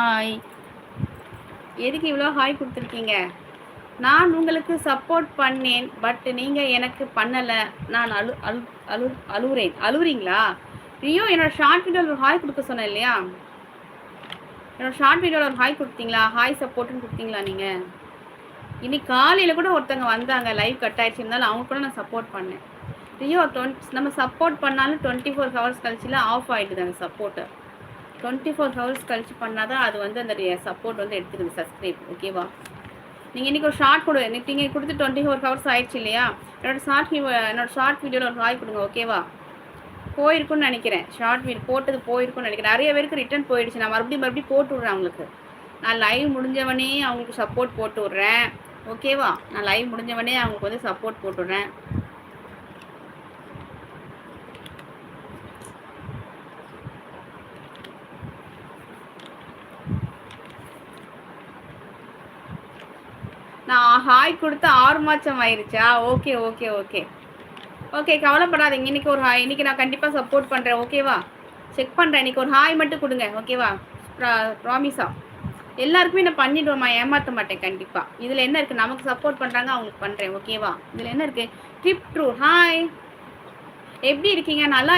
Hi. எதுக்கு இவ்வளோ hi குடுத்துருக்கீங்க? நான் உங்களுக்கு சப்போர்ட் பண்ணேன். பட் நீங்க எனக்கு பண்ணல. நான் அழு அழு அழு அழுவுறேன். அழுவுறீங்களா? ஐயோ! என்னோட ஷார்ட் வீடியோல ஒரு ஹாய் குடுக்க சொன்னேன் இல்லையா? என்னோட ஷார்ட் வீடியோல ஒரு ஹாய் குடுத்தீங்களா? ஹாய் சப்போர்ட்ன்னு குடுத்தீங்களா நீங்க? இன்னைக்கு காலையில கூட ஒருத்தங்க வந்தாங்க. லைவ் கட் ஆயிடுச்சு. இருந்தாலும் அவங்க கூட நான் சப்போர்ட் பண்ணேன். ஐயோ! நம்ம சப்போர்ட் பண்ணாலும் 24 ஹவர்ஸ் கழிச்சுலாம் ஆஃப் ஆயிடுது அந்த சப்போர்ட்டு. 24 ஹவர்ஸ் கழிச்சு பண்ணால் தான் அது வந்து அந்த சப்போர்ட் வந்து எடுத்துக்குது சப்ஸ்கிரைப். ஓகேவா? நீங்கள் இன்றைக்கி ஒரு ஷார்ட் கொடு. நீங்கள் கொடுத்து 24 ஹவர்ஸ் ஆயிடுச்சு இல்லையா? என்னோட ஷார்ட் வீடியோவில் ஒரு ஹாய் கொடுங்க. ஓகேவா? போயிருக்குன்னு நினைக்கிறேன். ஷார்ட் வீடியோ போட்டது போயிருக்குன்னு நினைக்கிறேன். நிறைய பேருக்கு ரிட்டர்ன் போயிடுச்சு. நான் மறுபடியும் போட்டு விட்றேன் அவங்களுக்கு. நான் லைவ் முடிஞ்சவனே அவங்களுக்கு சப்போர்ட் போட்டு விட்றேன். ஓகேவா? நான் லைவ் முடிஞ்சவனே அவங்களுக்கு வந்து சப்போர்ட் போட்டு விட்றேன். நான் ஹாய் கொடுத்து 6 மாதம் ஆயிடுச்சா? ஓகே ஓகே ஓகே ஓகே, கவலைப்படாதீங்க. இன்னைக்கு நான் கண்டிப்பாக சப்போர்ட் பண்ணுறேன். ஓகேவா? செக் பண்ணுறேன். இன்னைக்கு ஒரு ஹாய் மட்டும் கொடுங்க. ஓகேவா? ப்ராமிஸா எல்லாருக்குமே நான் பண்ணிவிடுவேம்மா. ஏமாற்ற மாட்டேன் கண்டிப்பாக. இதில் என்ன இருக்குது? நமக்கு சப்போர்ட் பண்ணுறாங்க, அவங்களுக்கு பண்ணுறேன். ஓகேவா? இதில் என்ன இருக்குது? ட்ரிப் ட்ரூ ஹாய், எப்படி இருக்கீங்க? நல்லா